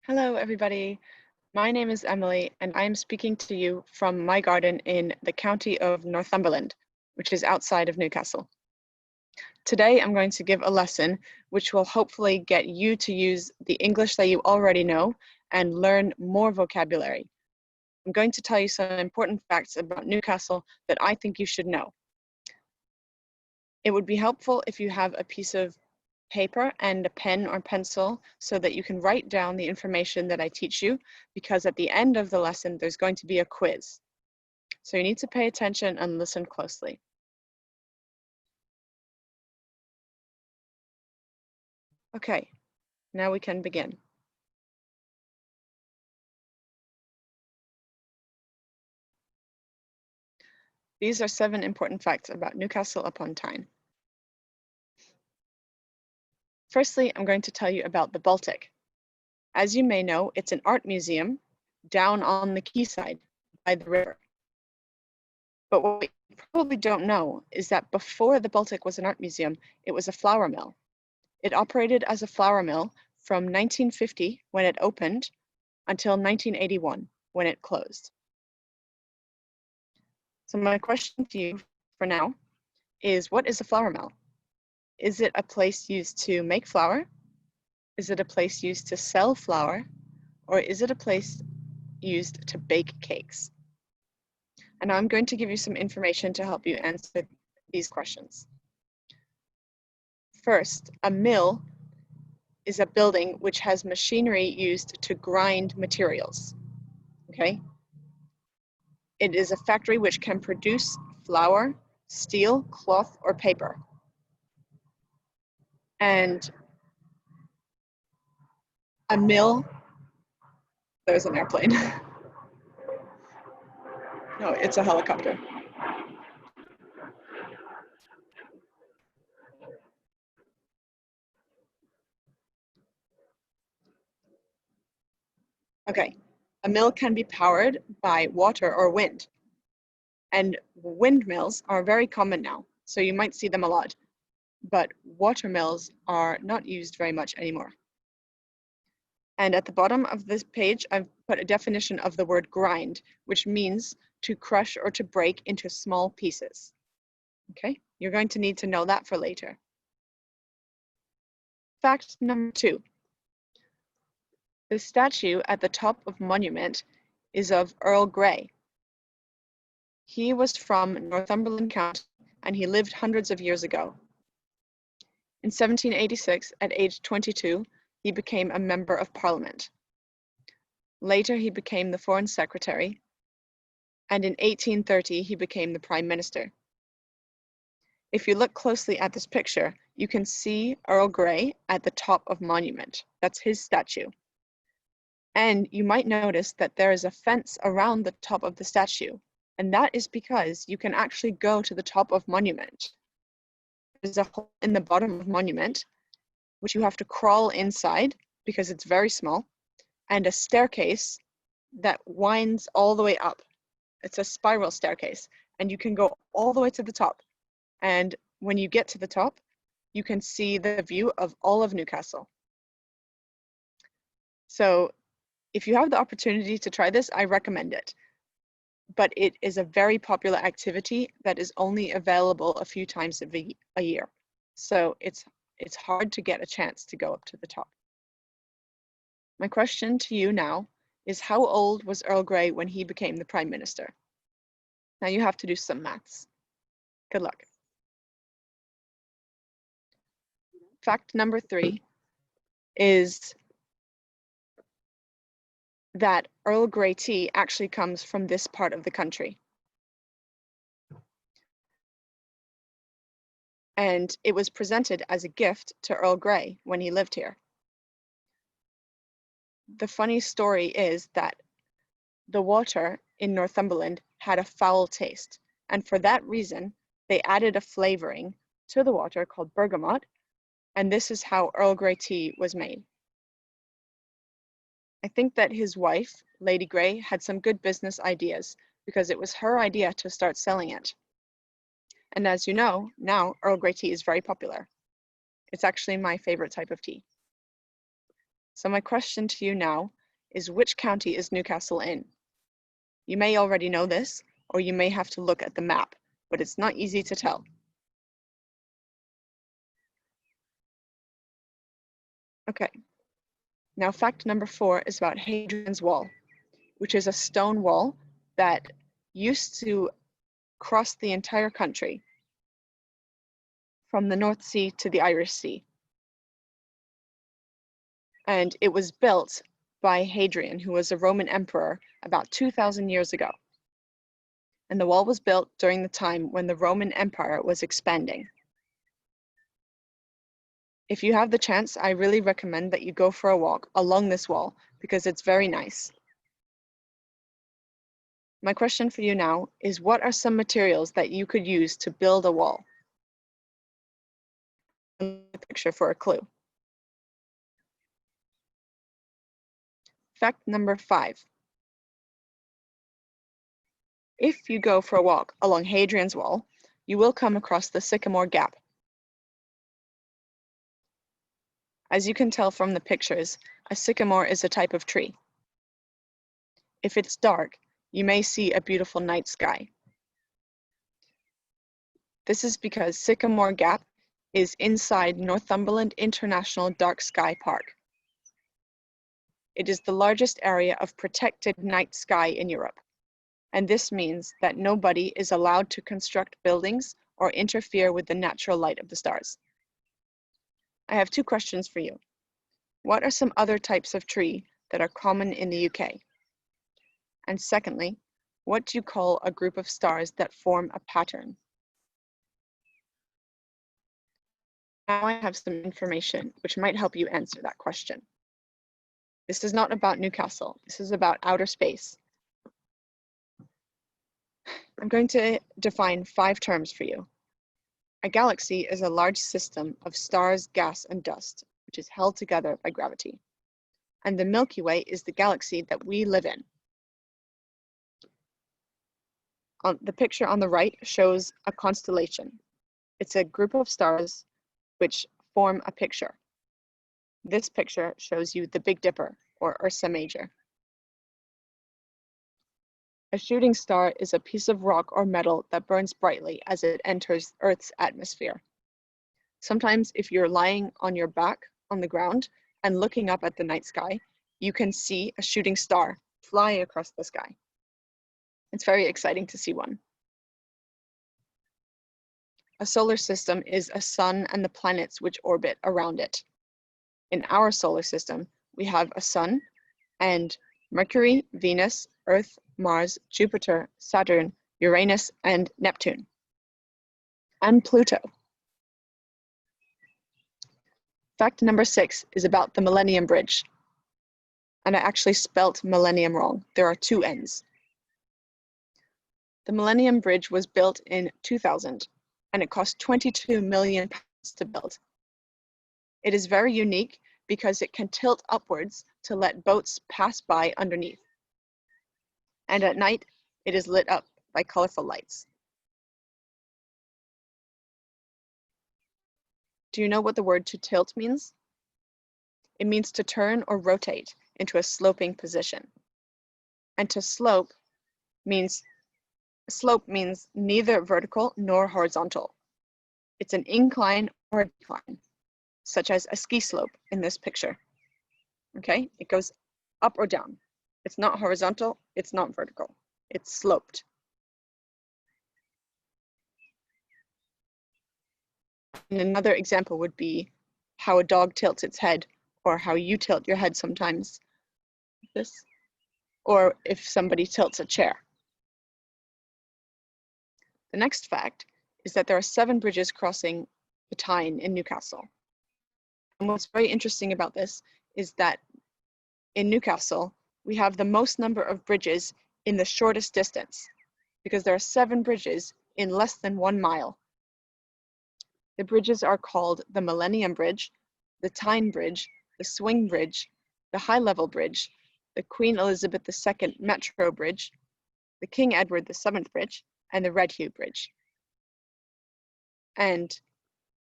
Hello, everybody. My name is Emily, and I am speaking to you from my garden in the county of Northumberland, which is outside of Newcastle. Today, I'm going to give a lesson which will hopefully get you to use the English that you already know and learn more vocabulary. I'm going to tell you some important facts about Newcastle that I think you should know. It would be helpful if you have a piece of paper and a pen or pencil so that you can write down the information that I teach you, because at the end of the lesson, there's going to be a quiz. So you need to pay attention and listen closely. Okay, now we can begin. These are 7 important facts about Newcastle upon Tyne. Firstly, I'm going to tell you about the Baltic. As you may know, it's an art museum down on the quayside by the river. But what you probably don't know is that before the Baltic was an art museum, it was a flour mill. It operated as a flour mill from 1950, when it opened, until 1981, when it closed. So my question to you for now is, what is a flour mill? Is it a place used to make flour? Is it a place used to sell flour? Or is it a place used to bake cakes? And I'm going to give you some information to help you answer these questions. First, a mill is a building which has machinery used to grind materials, okay? It is a factory which can produce flour, steel, cloth, or paper. And a mill, there's an airplane. No, it's a helicopter. Okay, a mill can be powered by water or wind. And windmills are very common now, so you might see them a lot. But water mills are not used very much anymore. And at the bottom of this page, I've put a definition of the word grind, which means to crush or to break into small pieces. Okay, you're going to need to know that for later. Fact number 2. The statue at the top of Monument is of Earl Grey. He was from Northumberland County, and he lived hundreds of years ago. In 1786, at age 22, he became a member of Parliament. Later, he became the Foreign Secretary, and in 1830, he became the Prime Minister. If you look closely at this picture, you can see Earl Grey at the top of Monument. That's his statue. And you might notice that there is a fence around the top of the statue, and that is because you can actually go to the top of Monument. There's a hole in the bottom of Monument, which you have to crawl inside because it's very small, and a staircase that winds all the way up. It's a spiral staircase, and you can go all the way to the top. And when you get to the top, you can see the view of all of Newcastle. So if you have the opportunity to try this, I recommend it. But it is a very popular activity that is only available a few times a year. So it's hard to get a chance to go up to the top. My question to you now is, how old was Earl Grey when he became the Prime Minister? Now you have to do some maths. Good luck. Fact number 3 is that Earl Grey tea actually comes from this part of the country. And it was presented as a gift to Earl Grey when he lived here. The funny story is that the water in Northumberland had a foul taste, and for that reason, they added a flavoring to the water called bergamot, and this is how Earl Grey tea was made. I think that his wife, Lady Grey, had some good business ideas because it was her idea to start selling it. And as you know, now Earl Grey tea is very popular. It's actually my favorite type of tea. So my question to you now is, which county is Newcastle in? You may already know this, or you may have to look at the map, but it's not easy to tell. Okay, now fact number 4 is about Hadrian's Wall, which is a stone wall that used to cross the entire country from the North Sea to the Irish Sea. And it was built by Hadrian, who was a Roman emperor about 2,000 years ago. And the wall was built during the time when the Roman Empire was expanding. If you have the chance, I really recommend that you go for a walk along this wall because it's very nice. My question for you now is, what are some materials that you could use to build a wall? A picture for a clue. Fact number 5. If you go for a walk along Hadrian's Wall, you will come across the Sycamore Gap. As you can tell from the pictures, a sycamore is a type of tree. If it's dark, you may see a beautiful night sky. This is because Sycamore Gap is inside Northumberland International Dark Sky Park. It is the largest area of protected night sky in Europe, and this means that nobody is allowed to construct buildings or interfere with the natural light of the stars. I have 2 questions for you. What are some other types of tree that are common in the UK? And secondly, what do you call a group of stars that form a pattern? Now I have some information which might help you answer that question. This is not about Newcastle. This is about outer space. I'm going to define 5 terms for you. A galaxy is a large system of stars, gas, and dust, which is held together by gravity. And the Milky Way is the galaxy that we live in. The picture on the right shows a constellation. It's a group of stars which form a picture. This picture shows you the Big Dipper, or Ursa Major. A shooting star is a piece of rock or metal that burns brightly as it enters Earth's atmosphere. Sometimes if you're lying on your back on the ground and looking up at the night sky, you can see a shooting star fly across the sky. It's very exciting to see one. A solar system is a sun and the planets which orbit around it. In our solar system, we have a sun and Mercury, Venus, Earth, Mars, Jupiter, Saturn, Uranus, and Neptune, and Pluto. Fact number 6 is about the Millennium Bridge. And I actually spelt millennium wrong. There are 2 N's. The Millennium Bridge was built in 2000, and it cost £22 million to build. It is very unique because it can tilt upwards to let boats pass by underneath. And at night, it is lit up by colorful lights. Do you know what the word to tilt means? It means to turn or rotate into a sloping position. And to slope means neither vertical nor horizontal. It's an incline or a decline, such as a ski slope in this picture. Okay, it goes up or down. It's not horizontal, it's not vertical, it's sloped. And another example would be how a dog tilts its head, or how you tilt your head sometimes, this, or if somebody tilts a chair. The next fact is that there are 7 bridges crossing the Tyne in Newcastle. And what's very interesting about this is that in Newcastle, we have the most number of bridges in the shortest distance, because there are 7 bridges in less than 1 mile. The bridges are called the Millennium Bridge, the Tyne Bridge, the Swing Bridge, the High Level Bridge, the Queen Elizabeth II Metro Bridge, the King Edward VII Bridge, and the Red Hugh Bridge. And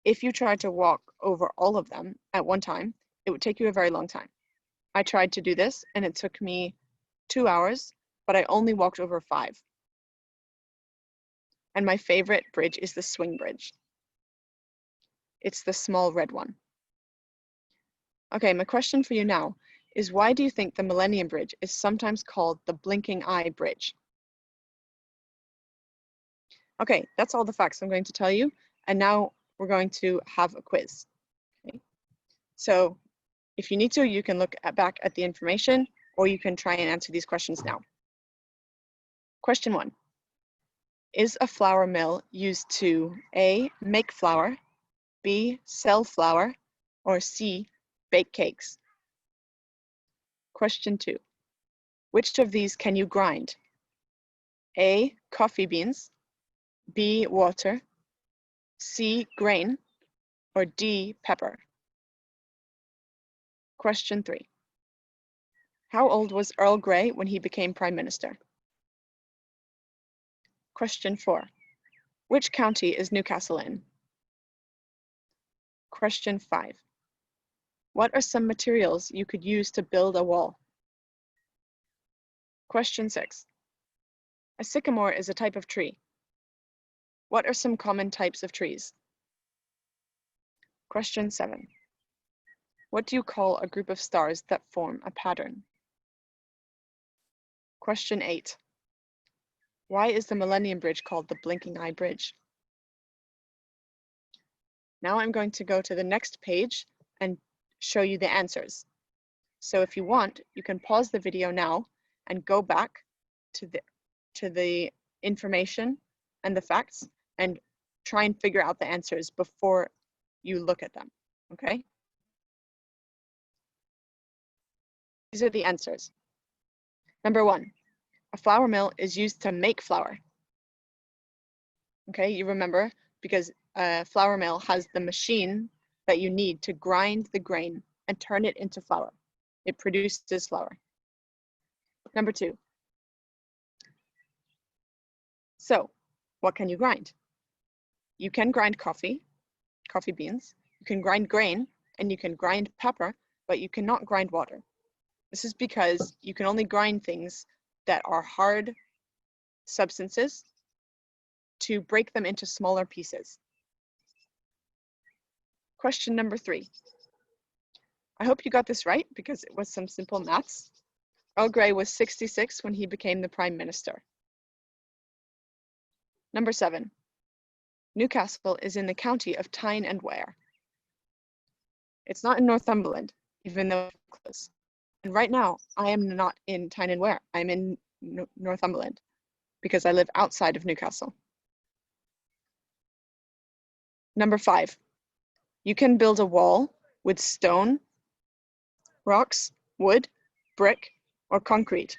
if you tried to walk over all of them at one time, it would take you a very long time. I tried to do this and it took me 2 hours, but I only walked over 5. And my favorite bridge is the swing bridge. It's the small red one. Okay, my question for you now is, why do you think the Millennium Bridge is sometimes called the Blinking Eye Bridge? Okay, that's all the facts I'm going to tell you. And now we're going to have a quiz. Okay. So if you need to, you can look back at the information, or you can try and answer these questions now. Question 1. Is a flour mill used to A, make flour, B, sell flour, or C, bake cakes? Question 2. Which of these can you grind? A, coffee beans, B, water, C, grain, or D, pepper? Question 3. How old was Earl Grey when he became Prime Minister? Question 4. Which county is Newcastle in? Question 5. What are some materials you could use to build a wall? Question 6. A sycamore is a type of tree. What are some common types of trees? Question 7. What do you call a group of stars that form a pattern? Question 8. Why is the Millennium Bridge called the Blinking Eye Bridge? Now I'm going to go to the next page and show you the answers. So if you want, you can pause the video now and go back to the information and the facts and try and figure out the answers before you look at them, okay? These are the answers. Number 1, a flour mill is used to make flour. Okay, you remember, because a flour mill has the machine that you need to grind the grain and turn it into flour. It produces flour. Number 2. So, what can you grind? You can grind coffee beans, you can grind grain, and you can grind pepper, but you cannot grind water. This is because you can only grind things that are hard substances to break them into smaller pieces. Question number 3. I hope you got this right because it was some simple maths. Earl Grey was 66 when he became the Prime Minister. Number 7. Newcastle is in the county of Tyne and Ware. It's not in Northumberland, even though it's close. And right now, I am not in Tyne and Ware. I'm in Northumberland because I live outside of Newcastle. Number 5. You can build a wall with stone, rocks, wood, brick, or concrete.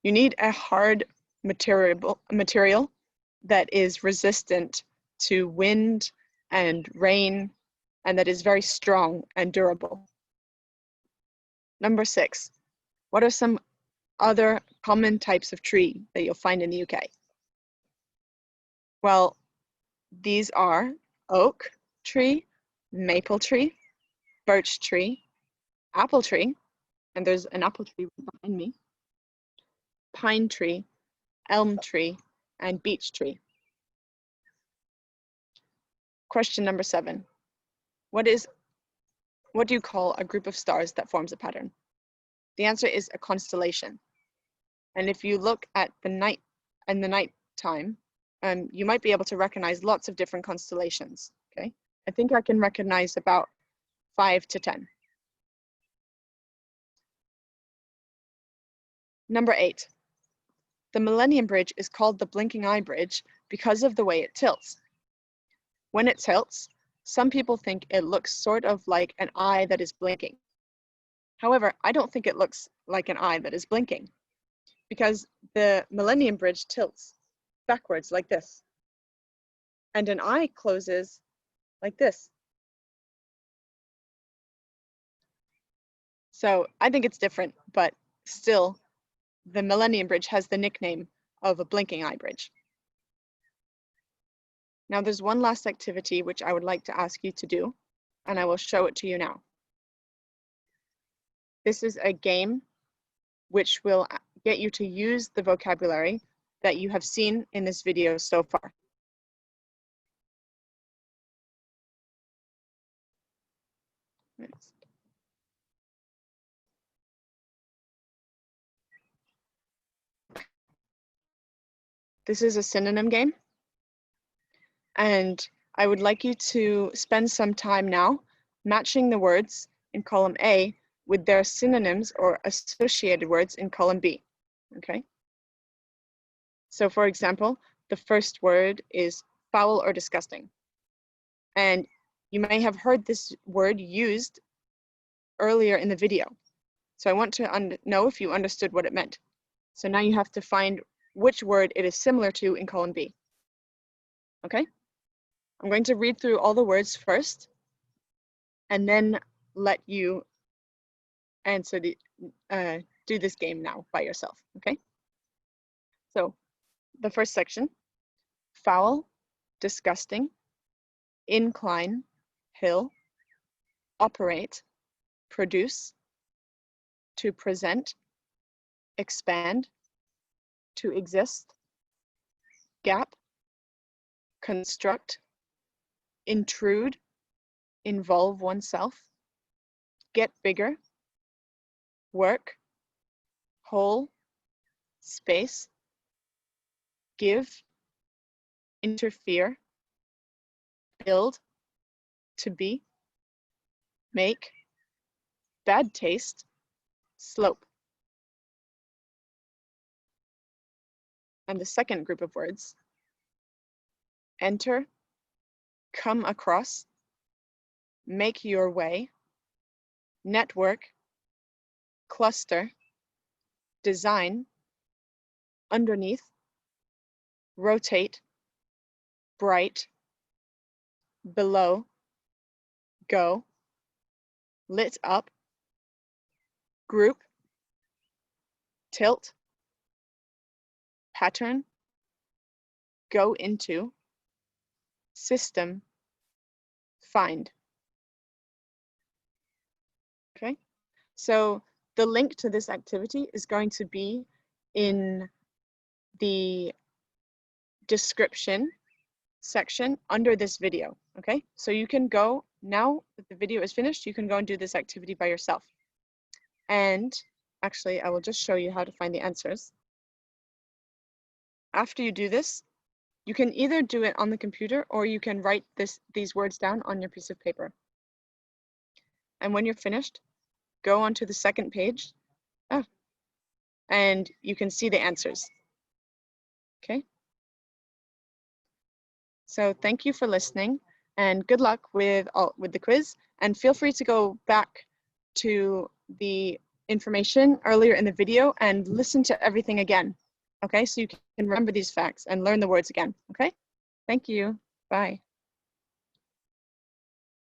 You need a hard material that is resistant to wind and rain, and that is very strong and durable. Number 6. What are some other common types of tree that you'll find in the UK? Well, these are oak tree, maple tree, birch tree, apple tree, and there's an apple tree behind me, pine tree, elm tree, and beech tree. Question number 7. What do you call a group of stars that forms a pattern? The answer is a constellation. And if you look at the night and the night time, you might be able to recognize lots of different constellations. Okay, I think I can recognize about 5 to 10. Number 8. The Millennium Bridge is called the Blinking Eye Bridge because of the way it tilts. When it tilts, some people think it looks sort of like an eye that is blinking. However, I don't think it looks like an eye that is blinking because the Millennium Bridge tilts backwards like this, and an eye closes like this. So I think it's different, but still, the Millennium Bridge has the nickname of a blinking eye bridge. Now there's one last activity which I would like to ask you to do, and I will show it to you now. This is a game which will get you to use the vocabulary that you have seen in this video so far. Next. This is a synonym game, and I would like you to spend some time now matching the words in column A with their synonyms or associated words in column B, okay? So for example, the first word is foul or disgusting. And you may have heard this word used earlier in the video. So I want to know if you understood what it meant. So now you have to find which word it is similar to in column B. Okay? I'm going to read through all the words first and then let you answer do this game now by yourself, okay? So the first section, foul, disgusting, incline, hill, operate, produce, to present, expand, to exist, gap, construct, intrude, involve oneself, get bigger, work, whole, space, give, interfere, build, to be, make, bad taste, slope. And the second group of words, enter, come across, make your way, network, cluster, design, underneath, rotate, bright, below, go, lit up, group, tilt, pattern, go into, system, find. Okay, so the link to this activity is going to be in the description section under this video. Okay, so you can go, now that the video is finished, you can go and do this activity by yourself. And actually, I will just show you how to find the answers. After you do this, you can either do it on the computer or you can write these words down on your piece of paper. And when you're finished, go onto the second page, and you can see the answers. Okay? So thank you for listening, and good luck with the quiz, and feel free to go back to the information earlier in the video and listen to everything again. Okay, so you can remember these facts and learn the words again. Okay, thank you. Bye.